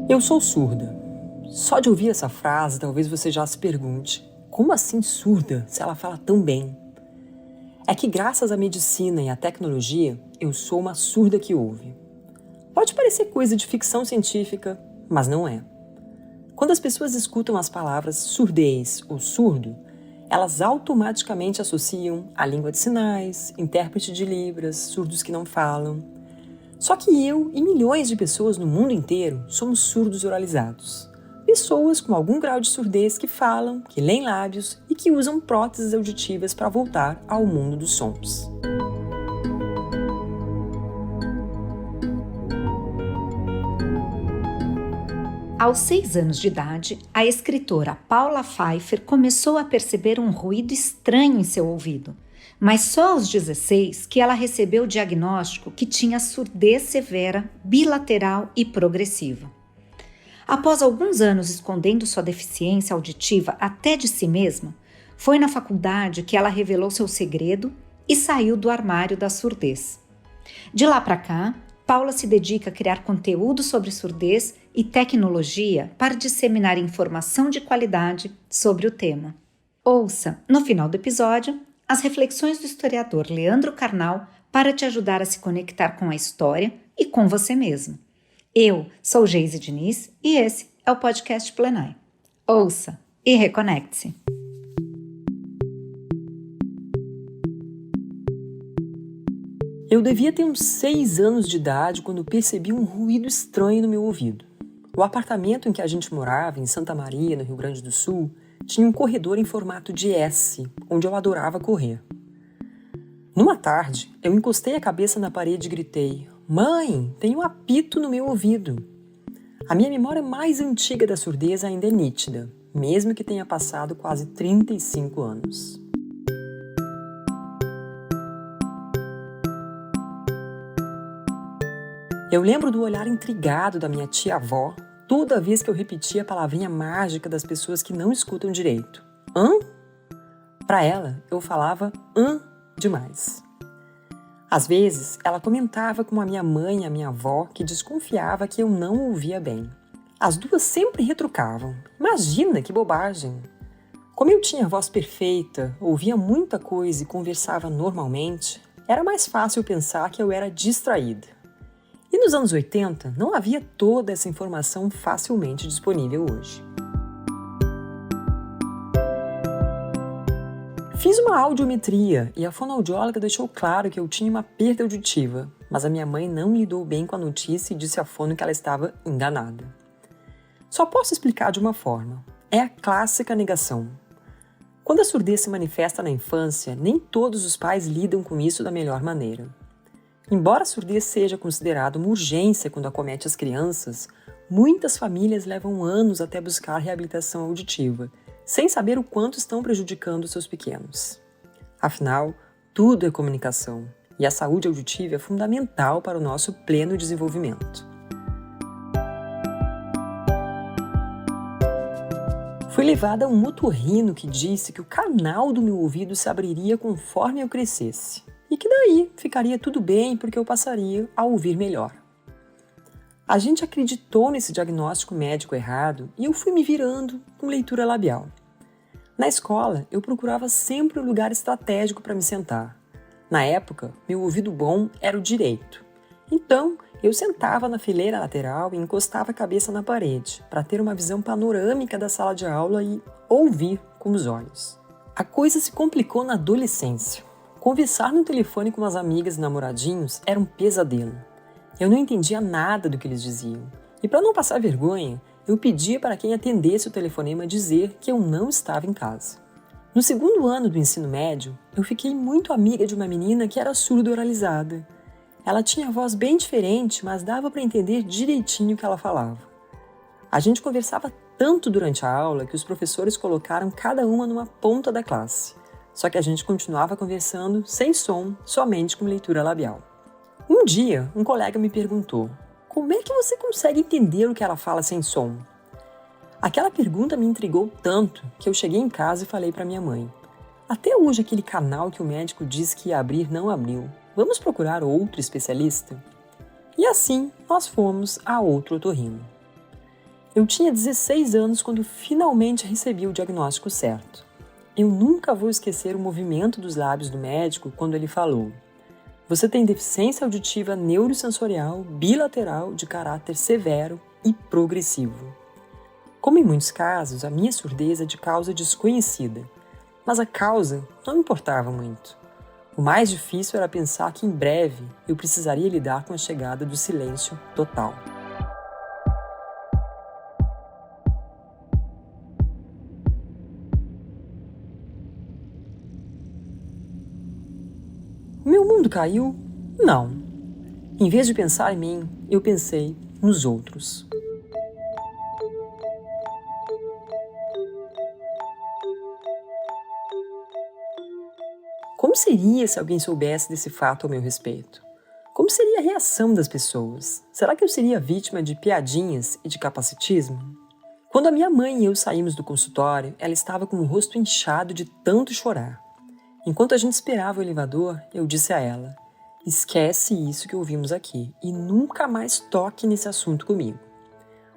Eu sou surda. Só de ouvir essa frase, talvez você já se pergunte: como assim surda, se ela fala tão bem? É que graças à medicina e à tecnologia, eu sou uma surda que ouve. Pode parecer coisa de ficção científica, mas não é. Quando as pessoas escutam as palavras surdez ou surdo, elas automaticamente associam a língua de sinais, intérprete de libras, surdos que não falam. Só que eu e milhões de pessoas no mundo inteiro somos surdos oralizados. Pessoas com algum grau de surdez que falam, que leem lábios e que usam próteses auditivas para voltar ao mundo dos sons. Aos 6 anos de idade, a escritora Paula Pfeiffer começou a perceber um ruído estranho em seu ouvido, mas só aos 16 que ela recebeu o diagnóstico que tinha surdez severa, bilateral e progressiva. Após alguns anos escondendo sua deficiência auditiva até de si mesma, foi na faculdade que ela revelou seu segredo e saiu do armário da surdez. De lá para cá, Paula se dedica a criar conteúdo sobre surdez e tecnologia para disseminar informação de qualidade sobre o tema. Ouça, no final do episódio, as reflexões do historiador Leandro Carnal para te ajudar a se conectar com a história e com você mesmo. Eu sou Geise Diniz e esse é o podcast Plenai. Ouça e reconecte-se. Eu devia ter uns 6 anos de idade quando percebi um ruído estranho no meu ouvido. O apartamento em que a gente morava, em Santa Maria, no Rio Grande do Sul, tinha um corredor em formato de S, onde eu adorava correr. Numa tarde, eu encostei a cabeça na parede e gritei: "Mãe, tem um apito no meu ouvido!" A minha memória mais antiga da surdez ainda é nítida, mesmo que tenha passado quase 35 anos. Eu lembro do olhar intrigado da minha tia-avó toda vez que eu repetia a palavrinha mágica das pessoas que não escutam direito. Hã? Para ela, eu falava demais. Às vezes, ela comentava com a minha mãe e a minha avó que desconfiava que eu não ouvia bem. As duas sempre retrucavam. Imagina que bobagem! Como eu tinha voz perfeita, ouvia muita coisa e conversava normalmente, era mais fácil pensar que eu era distraída. E nos anos 80, não havia toda essa informação facilmente disponível hoje. Fiz uma audiometria e a fonoaudióloga deixou claro que eu tinha uma perda auditiva, mas a minha mãe não lidou bem com a notícia e disse à fono que ela estava enganada. Só posso explicar de uma forma. É a clássica negação. Quando a surdez se manifesta na infância, nem todos os pais lidam com isso da melhor maneira. Embora a surdez seja considerada uma urgência quando acomete as crianças, muitas famílias levam anos até buscar reabilitação auditiva, sem saber o quanto estão prejudicando seus pequenos. Afinal, tudo é comunicação, e a saúde auditiva é fundamental para o nosso pleno desenvolvimento. Fui levada a um otorrino que disse que o canal do meu ouvido se abriria conforme eu crescesse, e que daí ficaria tudo bem porque eu passaria a ouvir melhor. A gente acreditou nesse diagnóstico médico errado e eu fui me virando com leitura labial. Na escola, eu procurava sempre um lugar estratégico para me sentar. Na época, meu ouvido bom era o direito. Então, eu sentava na fileira lateral e encostava a cabeça na parede, para ter uma visão panorâmica da sala de aula e ouvir com os olhos. A coisa se complicou na adolescência. Conversar no telefone com as amigas e namoradinhos era um pesadelo. Eu não entendia nada do que eles diziam. E para não passar vergonha, eu pedia para quem atendesse o telefonema dizer que eu não estava em casa. No segundo ano do ensino médio, eu fiquei muito amiga de uma menina que era surda oralizada. Ela tinha a voz bem diferente, mas dava para entender direitinho o que ela falava. A gente conversava tanto durante a aula que os professores colocaram cada uma numa ponta da classe. Só que a gente continuava conversando sem som, somente com leitura labial. Um dia, um colega me perguntou: "Como é que você consegue entender o que ela fala sem som?" Aquela pergunta me intrigou tanto que eu cheguei em casa e falei para minha mãe: "Até hoje aquele canal que o médico disse que ia abrir não abriu. Vamos procurar outro especialista?" E assim, nós fomos a outro otorrino. Eu tinha 16 anos quando finalmente recebi o diagnóstico certo. Eu nunca vou esquecer o movimento dos lábios do médico quando ele falou: "Você tem deficiência auditiva neurosensorial bilateral de caráter severo e progressivo." Como em muitos casos, a minha surdez é de causa desconhecida, mas a causa não importava muito. O mais difícil era pensar que em breve eu precisaria lidar com a chegada do silêncio total. O meu mundo caiu? Não. Em vez de pensar em mim, eu pensei nos outros. Como seria se alguém soubesse desse fato ao meu respeito? Como seria a reação das pessoas? Será que eu seria vítima de piadinhas e de capacitismo? Quando a minha mãe e eu saímos do consultório, ela estava com o rosto inchado de tanto chorar. Enquanto a gente esperava o elevador, eu disse a ela: "Esquece isso que ouvimos aqui e nunca mais toque nesse assunto comigo."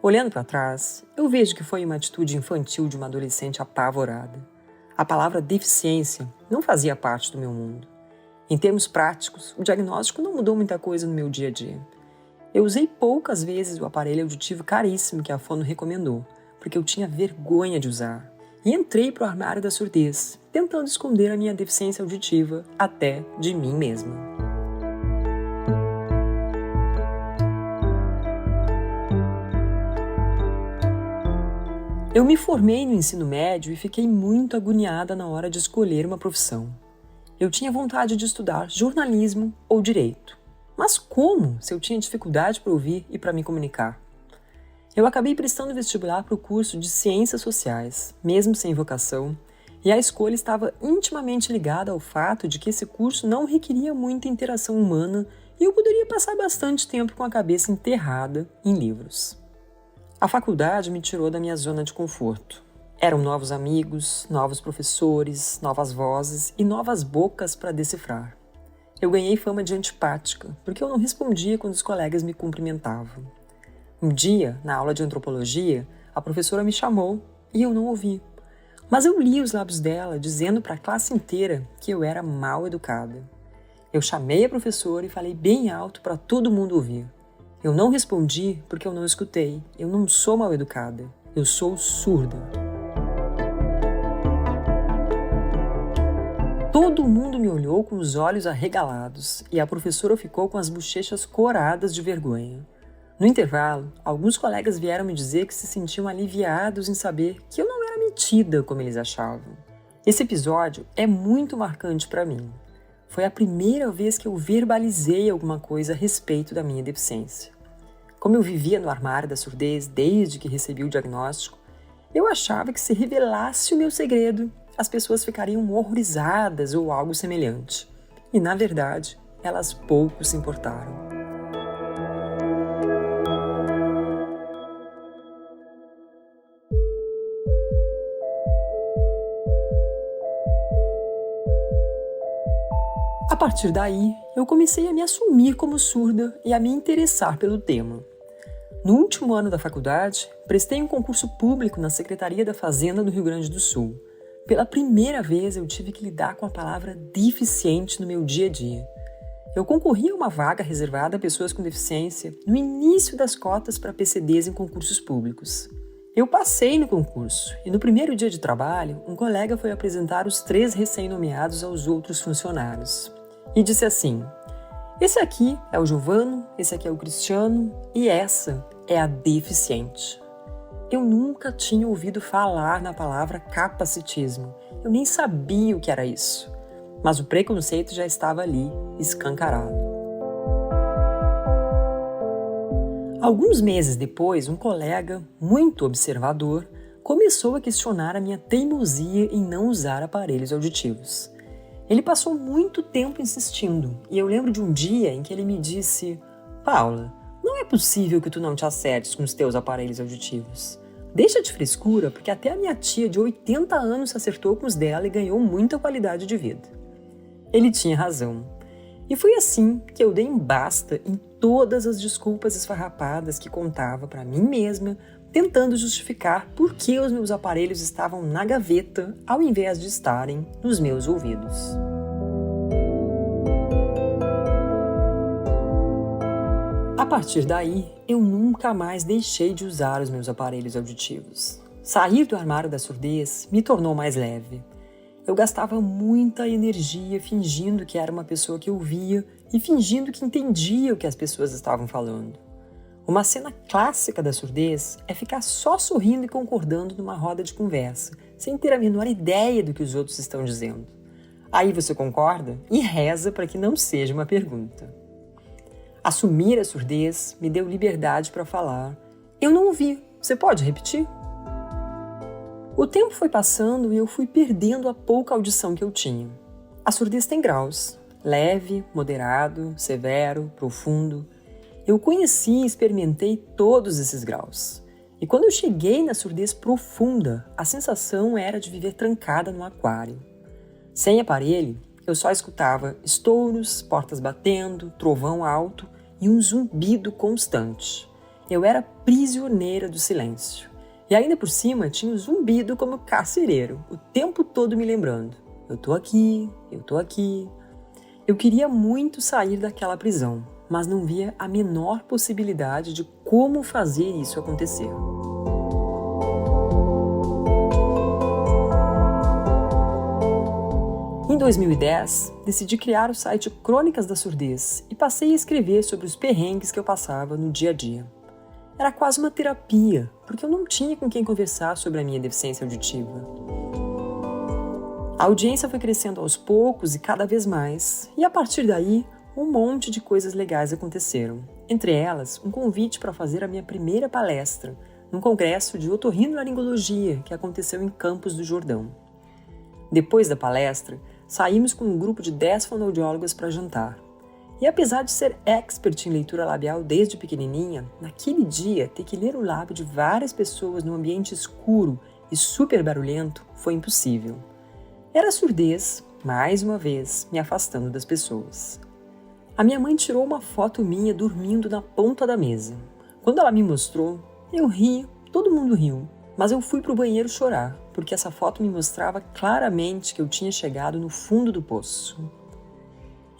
Olhando para trás, eu vejo que foi uma atitude infantil de uma adolescente apavorada. A palavra deficiência não fazia parte do meu mundo. Em termos práticos, o diagnóstico não mudou muita coisa no meu dia a dia. Eu usei poucas vezes o aparelho auditivo caríssimo que a fono recomendou, porque eu tinha vergonha de usar. E entrei para o armário da surdez, tentando esconder a minha deficiência auditiva até de mim mesma. Eu me formei no ensino médio e fiquei muito agoniada na hora de escolher uma profissão. Eu tinha vontade de estudar jornalismo ou direito. Mas como, se eu tinha dificuldade para ouvir e para me comunicar? Eu acabei prestando vestibular para o curso de Ciências Sociais, mesmo sem vocação, e a escolha estava intimamente ligada ao fato de que esse curso não requeria muita interação humana e eu poderia passar bastante tempo com a cabeça enterrada em livros. A faculdade me tirou da minha zona de conforto. Eram novos amigos, novos professores, novas vozes e novas bocas para decifrar. Eu ganhei fama de antipática, porque eu não respondia quando os colegas me cumprimentavam. Um dia, na aula de antropologia, a professora me chamou e eu não ouvi. Mas eu li os lábios dela dizendo para a classe inteira que eu era mal educada. Eu chamei a professora e falei bem alto para todo mundo ouvir. Eu não respondi porque eu não escutei. Eu não sou mal educada. Eu sou surda. Todo mundo me olhou com os olhos arregalados e a professora ficou com as bochechas coradas de vergonha. No intervalo, alguns colegas vieram me dizer que se sentiam aliviados em saber que eu não era metida como eles achavam. Esse episódio é muito marcante para mim. Foi a primeira vez que eu verbalizei alguma coisa a respeito da minha deficiência. Como eu vivia no armário da surdez desde que recebi o diagnóstico, eu achava que se revelasse o meu segredo, as pessoas ficariam horrorizadas ou algo semelhante. E, na verdade, elas pouco se importaram. A partir daí, eu comecei a me assumir como surda e a me interessar pelo tema. No último ano da faculdade, prestei um concurso público na Secretaria da Fazenda no Rio Grande do Sul. Pela primeira vez, eu tive que lidar com a palavra deficiente no meu dia a dia. Eu concorri a uma vaga reservada a pessoas com deficiência no início das cotas para PCDs em concursos públicos. Eu passei no concurso e no primeiro dia de trabalho, um colega foi apresentar os 3 recém-nomeados aos outros funcionários. E disse assim: "Esse aqui é o Giovano, esse aqui é o Cristiano e essa é a deficiente." Eu nunca tinha ouvido falar na palavra capacitismo. Eu nem sabia o que era isso. Mas o preconceito já estava ali, escancarado. Alguns meses depois, um colega, muito observador, começou a questionar a minha teimosia em não usar aparelhos auditivos. Ele passou muito tempo insistindo, e eu lembro de um dia em que ele me disse: "Paula, não é possível que tu não te acertes com os teus aparelhos auditivos. Deixa de frescura, porque até a minha tia de 80 anos se acertou com os dela e ganhou muita qualidade de vida." Ele tinha razão. E foi assim que eu dei um basta em todas as desculpas esfarrapadas que contava para mim mesma tentando justificar por que os meus aparelhos estavam na gaveta ao invés de estarem nos meus ouvidos. A partir daí, eu nunca mais deixei de usar os meus aparelhos auditivos. Sair do armário da surdez me tornou mais leve. Eu gastava muita energia fingindo que era uma pessoa que ouvia e fingindo que entendia o que as pessoas estavam falando. Uma cena clássica da surdez é ficar só sorrindo e concordando numa roda de conversa, sem ter a menor ideia do que os outros estão dizendo. Aí você concorda e reza para que não seja uma pergunta. Assumir a surdez me deu liberdade para falar. Eu não ouvi, você pode repetir? O tempo foi passando e eu fui perdendo a pouca audição que eu tinha. A surdez tem graus: leve, moderado, severo, profundo. Eu conheci e experimentei todos esses graus. E quando eu cheguei na surdez profunda, a sensação era de viver trancada num aquário. Sem aparelho, eu só escutava estouros, portas batendo, trovão alto e um zumbido constante. Eu era prisioneira do silêncio. E ainda por cima tinha o zumbido como carcereiro, o tempo todo me lembrando. Eu tô aqui, eu tô aqui. Eu queria muito sair daquela prisão, mas não via a menor possibilidade de como fazer isso acontecer. Em 2010, decidi criar o site Crônicas da Surdez e passei a escrever sobre os perrengues que eu passava no dia a dia. Era quase uma terapia, porque eu não tinha com quem conversar sobre a minha deficiência auditiva. A audiência foi crescendo aos poucos e cada vez mais, e a partir daí, um monte de coisas legais aconteceram. Entre elas, um convite para fazer a minha primeira palestra, num congresso de otorrinolaringologia que aconteceu em Campos do Jordão. Depois da palestra, saímos com um grupo de 10 fonoaudiólogas para jantar. E apesar de ser expert em leitura labial desde pequenininha, naquele dia ter que ler o lábio de várias pessoas num ambiente escuro e super barulhento foi impossível. Era a surdez, mais uma vez, me afastando das pessoas. A minha mãe tirou uma foto minha dormindo na ponta da mesa. Quando ela me mostrou, eu ri, todo mundo riu, mas eu fui pro banheiro chorar, porque essa foto me mostrava claramente que eu tinha chegado no fundo do poço.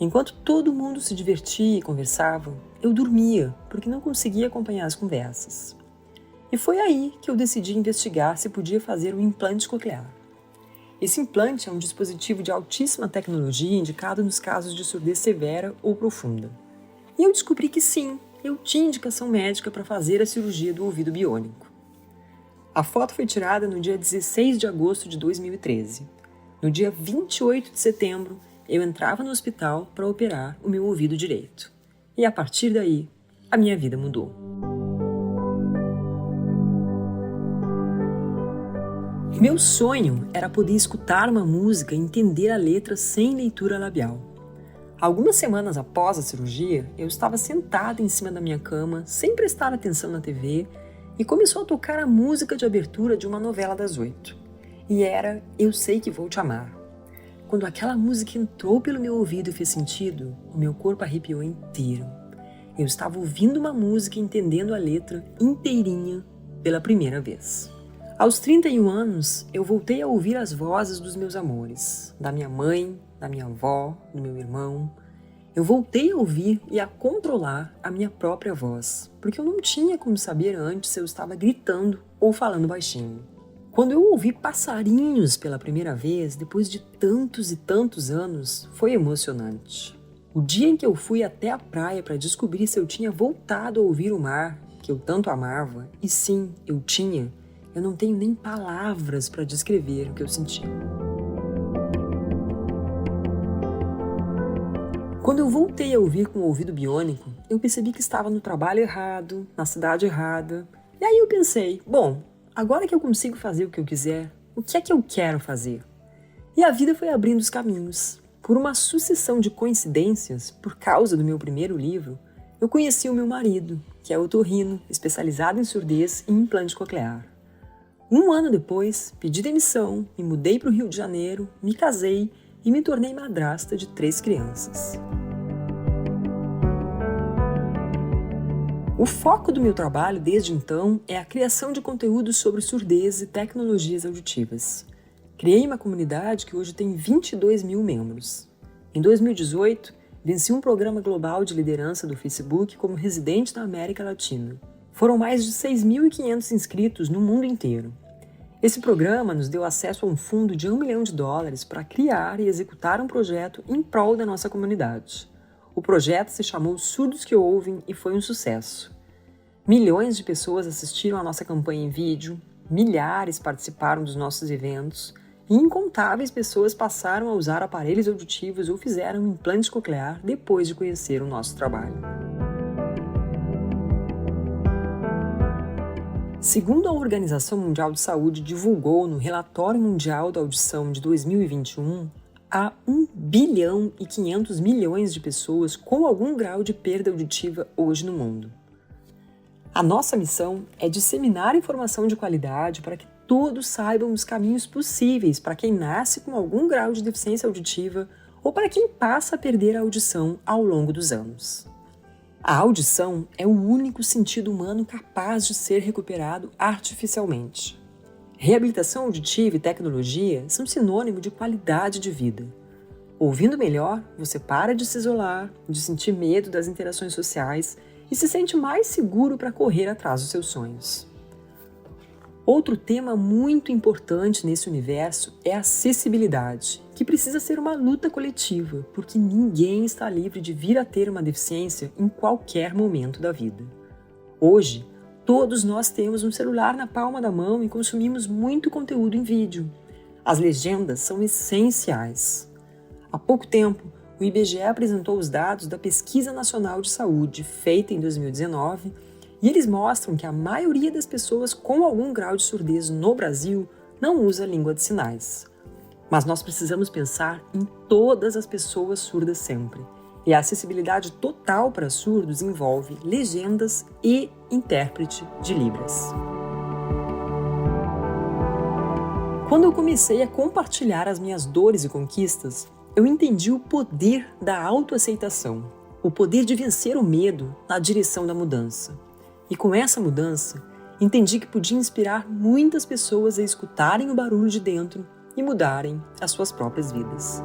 Enquanto todo mundo se divertia e conversava, eu dormia, porque não conseguia acompanhar as conversas. E foi aí que eu decidi investigar se podia fazer um implante coclear. Esse implante é um dispositivo de altíssima tecnologia indicado nos casos de surdez severa ou profunda. E eu descobri que sim, eu tinha indicação médica para fazer a cirurgia do ouvido biônico. A foto foi tirada no dia 16 de agosto de 2013. No dia 28 de setembro, eu entrava no hospital para operar o meu ouvido direito. E a partir daí, a minha vida mudou. Meu sonho era poder escutar uma música e entender a letra sem leitura labial. Algumas semanas após a cirurgia, eu estava sentada em cima da minha cama, sem prestar atenção na TV, e começou a tocar a música de abertura de uma novela das 8. E era Eu Sei Que Vou Te Amar. Quando aquela música entrou pelo meu ouvido e fez sentido, o meu corpo arrepiou inteiro. Eu estava ouvindo uma música e entendendo a letra inteirinha pela primeira vez. Aos 31 anos, eu voltei a ouvir as vozes dos meus amores, da minha mãe, da minha avó, do meu irmão. Eu voltei a ouvir e a controlar a minha própria voz, porque eu não tinha como saber antes se eu estava gritando ou falando baixinho. Quando eu ouvi passarinhos pela primeira vez, depois de tantos e tantos anos, foi emocionante. O dia em que eu fui até a praia para descobrir se eu tinha voltado a ouvir o mar, que eu tanto amava, e sim, eu tinha, eu não tenho nem palavras para descrever o que eu senti. Quando eu voltei a ouvir com o ouvido biônico, eu percebi que estava no trabalho errado, na cidade errada. E aí eu pensei, bom, agora que eu consigo fazer o que eu quiser, o que é que eu quero fazer? E a vida foi abrindo os caminhos. Por uma sucessão de coincidências, por causa do meu primeiro livro, eu conheci o meu marido, que é otorrino, especializado em surdez e implante coclear. Um ano depois, pedi demissão, me mudei para o Rio de Janeiro, me casei e me tornei madrasta de 3 crianças. O foco do meu trabalho desde então é a criação de conteúdos sobre surdez e tecnologias auditivas. Criei uma comunidade que hoje tem 22 mil membros. Em 2018, venci um programa global de liderança do Facebook como residente na América Latina. Foram mais de 6.500 inscritos no mundo inteiro. Esse programa nos deu acesso a um fundo de $1 milhão para criar e executar um projeto em prol da nossa comunidade. O projeto se chamou Surdos que Ouvem e foi um sucesso. Milhões de pessoas assistiram à nossa campanha em vídeo, milhares participaram dos nossos eventos e incontáveis pessoas passaram a usar aparelhos auditivos ou fizeram um implante coclear depois de conhecer o nosso trabalho. Segundo a Organização Mundial de Saúde divulgou no Relatório Mundial da Audição de 2021, há 1,5 bilhão de pessoas com algum grau de perda auditiva hoje no mundo. A nossa missão é disseminar informação de qualidade para que todos saibam os caminhos possíveis para quem nasce com algum grau de deficiência auditiva ou para quem passa a perder a audição ao longo dos anos. A audição é o único sentido humano capaz de ser recuperado artificialmente. Reabilitação auditiva e tecnologia são sinônimo de qualidade de vida. Ouvindo melhor, você para de se isolar, de sentir medo das interações sociais e se sente mais seguro para correr atrás dos seus sonhos. Outro tema muito importante nesse universo é a acessibilidade, que precisa ser uma luta coletiva, porque ninguém está livre de vir a ter uma deficiência em qualquer momento da vida. Hoje, todos nós temos um celular na palma da mão e consumimos muito conteúdo em vídeo. As legendas são essenciais. Há pouco tempo, o IBGE apresentou os dados da Pesquisa Nacional de Saúde, feita em 2019, e eles mostram que a maioria das pessoas com algum grau de surdez no Brasil não usa língua de sinais. Mas nós precisamos pensar em todas as pessoas surdas sempre. E a acessibilidade total para surdos envolve legendas e intérprete de Libras. Quando eu comecei a compartilhar as minhas dores e conquistas, eu entendi o poder da autoaceitação, o poder de vencer o medo na direção da mudança. E com essa mudança, entendi que podia inspirar muitas pessoas a escutarem o barulho de dentro e mudarem as suas próprias vidas.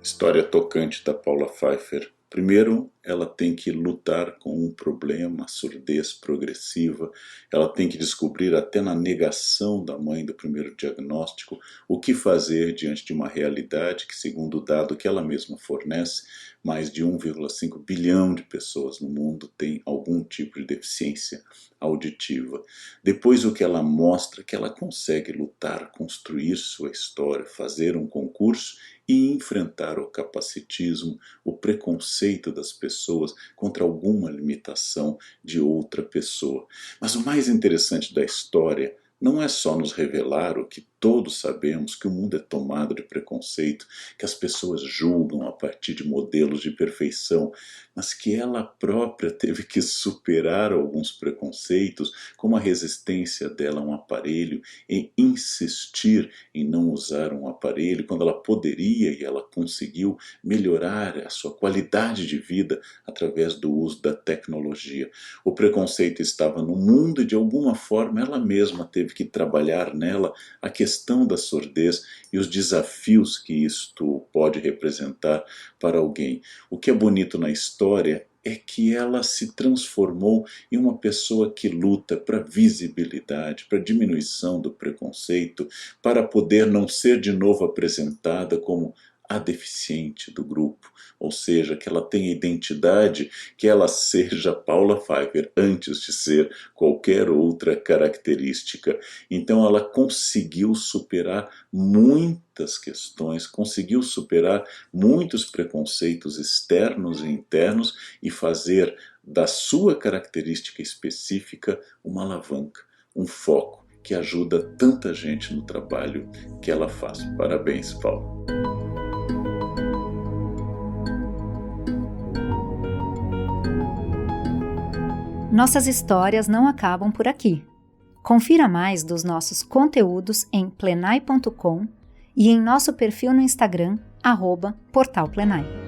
História tocante da Paula Pfeiffer. Primeiro, ela tem que lutar com um problema, a surdez progressiva. Ela tem que descobrir, até na negação da mãe do primeiro diagnóstico, o que fazer diante de uma realidade que, segundo o dado que ela mesma fornece, mais de 1,5 bilhão de pessoas no mundo têm algum tipo de deficiência auditiva. Depois, o que ela mostra é que ela consegue lutar, construir sua história, fazer um concurso e enfrentar o capacitismo, o preconceito das pessoas contra alguma limitação de outra pessoa. Mas o mais interessante da história não é só nos revelar o que todos sabemos, que o mundo é tomado de preconceito, que as pessoas julgam a partir de modelos de perfeição, mas que ela própria teve que superar alguns preconceitos, como a resistência dela a um aparelho, e insistir em não usar um aparelho, quando ela poderia e ela conseguiu melhorar a sua qualidade de vida através do uso da tecnologia. O preconceito estava no mundo e de alguma forma ela mesma teve que trabalhar nela a questão da surdez e os desafios que isto pode representar para alguém. O que é bonito na história é que ela se transformou em uma pessoa que luta para visibilidade, para diminuição do preconceito, para poder não ser de novo apresentada como a deficiente do grupo, ou seja, que ela tenha identidade, que ela seja Paula Pfeiffer antes de ser qualquer outra característica. Então ela conseguiu superar muitas questões, conseguiu superar muitos preconceitos externos e internos e fazer da sua característica específica uma alavanca, um foco que ajuda tanta gente no trabalho que ela faz. Parabéns, Paula. Nossas histórias não acabam por aqui. Confira mais dos nossos conteúdos em plenai.com e em nosso perfil no Instagram, @portalplenai.